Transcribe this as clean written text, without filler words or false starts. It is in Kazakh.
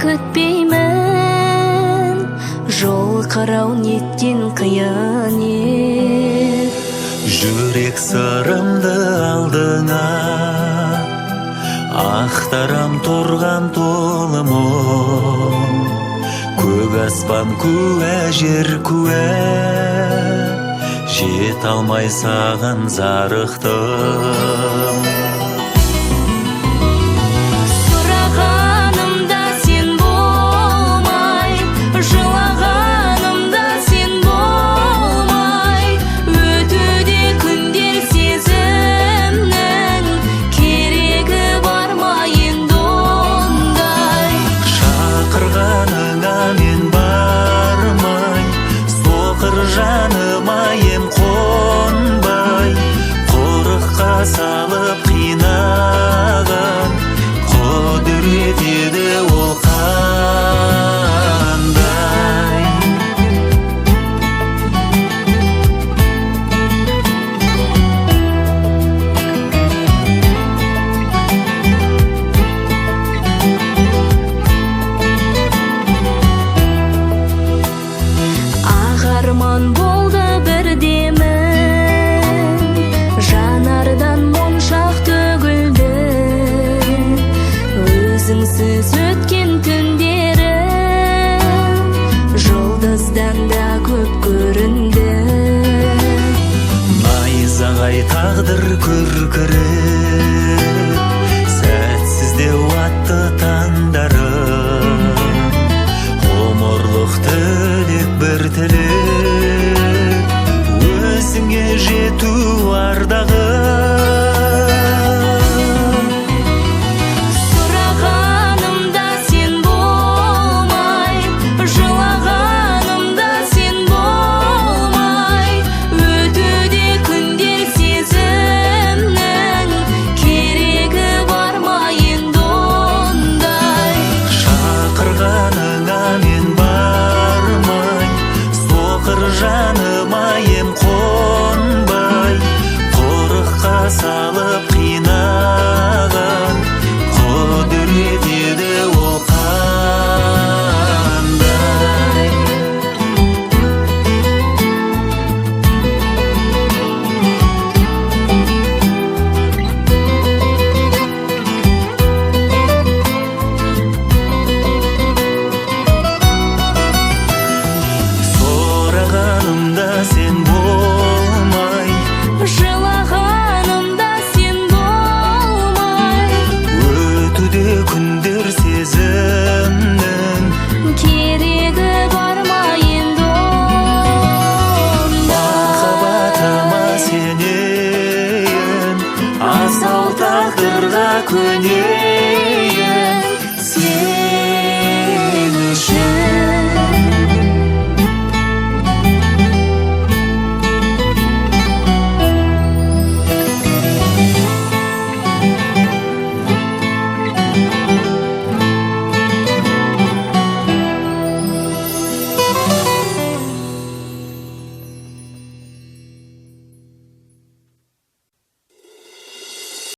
күтпеймін, жол қарау неттен қиын ет. Жүрек сырымды алдыңа, ақтарам тұрған толымы. Көк аспан куә, жер куә, жет алмай саған зарықтым. Сұрағанымда сен болмай, жылағанымда сен болмай, өтуде күндер сезімнің керегі бар ма енді ондай? Шақырғаныңа мен бармай, соқыр жаныма ем қонбай, қорыққа салып қинаған құдірет еді ол қандай. Ағарман болды бірдемін, жанардан моншақ төгілді. Өзіңсіз өткен күндерім жұлдыздан да көп көрінді. Найзағай тағдыр күркірі,